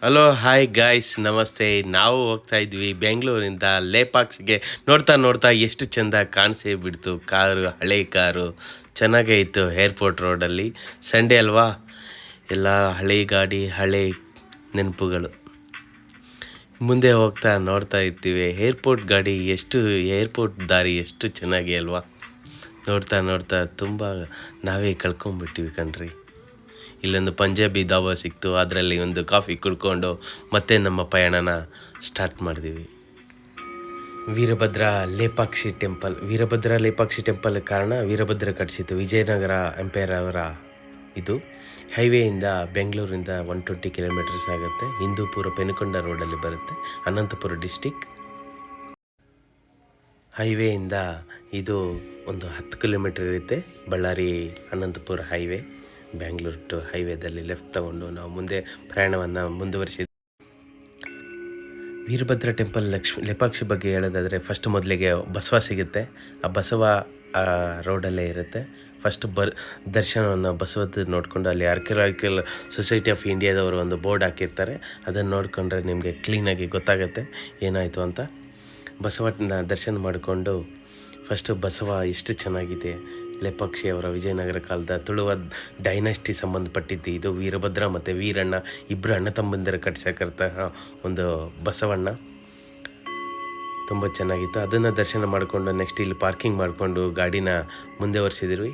Hello hi guys ನಮಸ್ತೆ. ನಾವು ಹೋಗ್ತಾ ಇದ್ವಿ ಬೆಂಗಳೂರಿಂದ ಲೇಪಾಕ್ಷಿಗೆ. ನೋಡ್ತಾ ನೋಡ್ತಾ ಎಷ್ಟು ಚೆಂದ ಕಾಣಿಸೇ ಬಿಡ್ತು ಕಾರು, ಹಳೆ ಕಾರು ಚೆನ್ನಾಗೇ ಇತ್ತು. ಏರ್ಪೋರ್ಟ್ ರೋಡಲ್ಲಿ ಸಂಡೇ ಅಲ್ವಾ, ಎಲ್ಲ ಹಳೆ ಗಾಡಿ, ಹಳೆ ನೆನಪುಗಳು. ಮುಂದೆ ಹೋಗ್ತಾ ನೋಡ್ತಾ ಇರ್ತೀವಿ ಏರ್ಪೋರ್ಟ್ ಗಾಡಿ, ಏರ್ಪೋರ್ಟ್ ದಾರಿ ಎಷ್ಟು ಚೆನ್ನಾಗಿ ಅಲ್ವಾ. ನೋಡ್ತಾ ನೋಡ್ತಾ ತುಂಬ ನಾವೇ ಕಳ್ಕೊಂಡ್ಬಿಟ್ಟಿವಿ ಕಣ್ರಿ. ಇಲ್ಲೊಂದು ಪಂಜಾಬಿ ಧಾಬಾ ಸಿಕ್ತು, ಅದರಲ್ಲಿ ಒಂದು ಕಾಫಿ ಕುಡ್ಕೊಂಡು ಮತ್ತೆ ನಮ್ಮ ಪಯಣನ ಸ್ಟಾರ್ಟ್ ಮಾಡಿದ್ವಿ. ವೀರಭದ್ರ ಲೇಪಾಕ್ಷಿ ಟೆಂಪಲ್ ಕಾರಣ ವೀರಭದ್ರ ಕಟ್ಟಿಸಿತು. ವಿಜಯನಗರ ಎಂಪೈರ್ ಅವರ ಇದು. ಹೈವೇಯಿಂದ ಬೆಂಗಳೂರಿಂದ 120 ಕಿಲೋಮೀಟರ್ಸ್ ಆಗುತ್ತೆ. ಹಿಂದೂಪುರ ಪೆನುಕೊಂಡ ರೋಡಲ್ಲಿ ಬರುತ್ತೆ, ಅನಂತಪುರ ಡಿಸ್ಟಿಕ್. ಹೈವೇಯಿಂದ ಇದು ಒಂದು 10 ಕಿಲೋಮೀಟರ್ ಇರುತ್ತೆ. ಬಳ್ಳಾರಿ ಅನಂತಪುರ ಹೈವೇ, ಬ್ಯಾಂಗ್ಳೂರು ಟು ಹೈವೇದಲ್ಲಿ ಲೆಫ್ಟ್ ತಗೊಂಡು ನಾವು ಮುಂದೆ ಪ್ರಯಾಣವನ್ನು ಮುಂದುವರಿಸಿದ್ವಿ. ವೀರಭದ್ರ ಟೆಂಪಲ್ ಲೇಪಾಕ್ಷಿ ಬಗ್ಗೆ ಹೇಳೋದಾದರೆ, ಫಸ್ಟ್ ಮೊದಲಿಗೆ ಬಸವ ಸಿಗುತ್ತೆ. ಆ ಬಸವ ರೋಡಲ್ಲೇ ಇರುತ್ತೆ. ಫಸ್ಟ್ ದರ್ಶನವನ್ನು ಬಸವದ್ದು ನೋಡಿಕೊಂಡು, ಅಲ್ಲಿ ಆರ್ಕಿಯಾಲಜಿಕಲ್ ಸೊಸೈಟಿ ಆಫ್ ಇಂಡಿಯಾದವರು ಒಂದು ಬೋರ್ಡ್ ಹಾಕಿರ್ತಾರೆ. ಅದನ್ನು ನೋಡಿಕೊಂಡ್ರೆ ನಿಮಗೆ ಕ್ಲೀನಾಗಿ ಗೊತ್ತಾಗುತ್ತೆ ಏನಾಯಿತು ಅಂತ. ಬಸವನ ದರ್ಶನ ಮಾಡಿಕೊಂಡು ಫಸ್ಟು ಬಸವ ಎಷ್ಟು ಚೆನ್ನಾಗಿದೆ. ಲೇಪಾಕ್ಷಿ ಅವರ ವಿಜಯನಗರ ಕಾಲದ ತುಳುವ ಡೈನಾಸ್ಟಿ ಸಂಬಂಧಪಟ್ಟಿದ್ದು ಇದು. ವೀರಭದ್ರ ಮತ್ತು ವೀರಣ್ಣ ಇಬ್ಬರು ಅಣ್ಣ ತಮ್ಮಂದಿರ ಕಟ್ಟಿಸಕ್ಕಂತಹ ಒಂದು ಬಸವಣ್ಣ ತುಂಬ ಚೆನ್ನಾಗಿತ್ತು. ಅದನ್ನು ದರ್ಶನ ಮಾಡಿಕೊಂಡು ನೆಕ್ಸ್ಟ್ ಇಲ್ಲಿ ಪಾರ್ಕಿಂಗ್ ಮಾಡಿಕೊಂಡು ಗಾಡಿನ ಮುಂದೆ ಒರೆಸಿದ್ವಿ.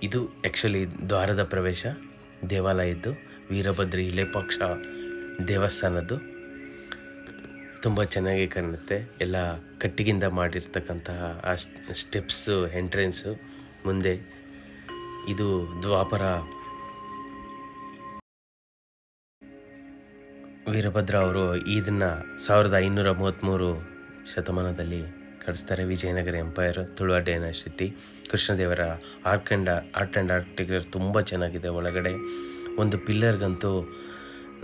ಇದು ಆ್ಯಕ್ಚುಲಿ ದ್ವಾರದ ಪ್ರವೇಶ ದೇವಾಲಯದ್ದು, ವೀರಭದ್ರಿ ಲೇಪಾಕ್ಷ ದೇವಸ್ಥಾನದ್ದು. ತುಂಬ ಚೆನ್ನಾಗಿ ಕಾಣುತ್ತೆ. ಎಲ್ಲ ಕಟ್ಟಿಗಿಂದ ಮಾಡಿರ್ತಕ್ಕಂತಹ ಆ ಸ್ಟೆಪ್ಸು, ಎಂಟ್ರೆನ್ಸು ಮುಂದೆ. ಇದು ದ್ವಾಪರ ವೀರಭದ್ರ ಅವರು ಇದನ್ನು 1533 ಶತಮಾನದಲ್ಲಿ ಕಟ್ಟಿಸ್ತಾರೆ. ವಿಜಯನಗರ ಎಂಪೈರ್, ತುಳುವ ಡೈನಾಸ್ಟಿ, ಕೃಷ್ಣದೇವರ ಆರ್ಟ್ ಆ್ಯಂಡ್ ಆರ್ಕಿಟೆಕ್ಚರ್ ತುಂಬ ಚೆನ್ನಾಗಿದೆ. ಒಳಗಡೆ ಒಂದು ಪಿಲ್ಲರ್ಗಂತೂ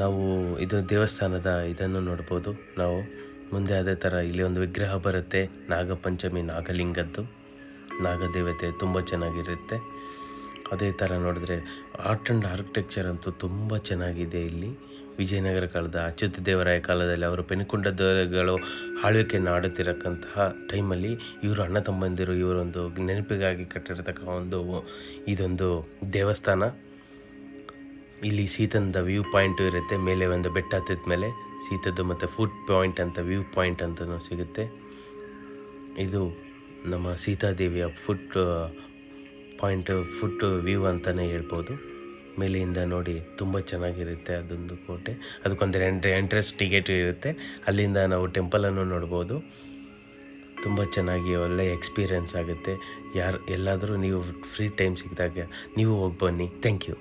ನಾವು ಇದು ದೇವಸ್ಥಾನದ ಇದನ್ನು ನೋಡ್ಬೋದು ನಾವು ಮುಂದೆ. ಅದೇ ಥರ ಇಲ್ಲಿ ಒಂದು ವಿಗ್ರಹ ಬರುತ್ತೆ, ನಾಗಪಂಚಮಿ ನಾಗಲಿಂಗದ್ದು, ನಾಗದೇವತೆ ತುಂಬ ಚೆನ್ನಾಗಿರುತ್ತೆ. ಅದೇ ಥರ ನೋಡಿದ್ರೆ ಆರ್ಟ್ ಆ್ಯಂಡ್ ಆರ್ಕಿಟೆಕ್ಚರ್ ಅಂತೂ ತುಂಬ ಚೆನ್ನಾಗಿದೆ ಇಲ್ಲಿ. ವಿಜಯನಗರ ಕಾಲದ ಅಚ್ಯುತ ದೇವರಾಯ ಕಾಲದಲ್ಲಿ ಅವರು ಪೆನುಕೊಂಡ ದೊರೆಗಳು ಆಳ್ವಿಕೆಯನ್ನು ಆಡುತ್ತಿರಕ್ಕಂತಹ ಟೈಮಲ್ಲಿ ಇವರು ಅಣ್ಣ ತಮ್ಮಂದಿರು ಇವರೊಂದು ನೆನಪಿಗಾಗಿ ಕಟ್ಟಿರ್ತಕ್ಕ ಇದೊಂದು ದೇವಸ್ಥಾನ. ಇಲ್ಲಿ ಸೀತಂದ ವ್ಯೂ ಪಾಯಿಂಟು ಇರುತ್ತೆ. ಮೇಲೆ ಒಂದು ಬೆಟ್ಟ ಹತ್ತಿದ ಮೇಲೆ ಸೀತದ್ದು ಮತ್ತು ಫುಡ್ ಪಾಯಿಂಟ್ ಅಂತ ವ್ಯೂ ಪಾಯಿಂಟ್ ಅಂತಲೂ ಸಿಗುತ್ತೆ. ಇದು ನಮ್ಮ ಸೀತಾದೇವಿಯ ಫುಡ್ ವ್ಯೂ ಅಂತಲೇ ಹೇಳ್ಬೋದು. ಮೇಲೆಯಿಂದ ನೋಡಿ ತುಂಬ ಚೆನ್ನಾಗಿರುತ್ತೆ. ಅದೊಂದು ಕೋಟೆ, ಅದಕ್ಕೊಂದು ಎಂಟ್ರೆನ್ಸ್ ಟಿಕೆಟ್ ಇರುತ್ತೆ. ಅಲ್ಲಿಂದ ನಾವು ಟೆಂಪಲನ್ನು ನೋಡ್ಬೋದು. ತುಂಬ ಚೆನ್ನಾಗಿ ಒಳ್ಳೆಯ ಎಕ್ಸ್ಪೀರಿಯೆನ್ಸ್ ಆಗುತ್ತೆ. ಎಲ್ಲಾದರೂ ನೀವು ಫ್ರೀ ಟೈಮ್ ಸಿಕ್ಕಿದಾಗ ನೀವು ಹೋಗಿ ಬನ್ನಿ. Thank you.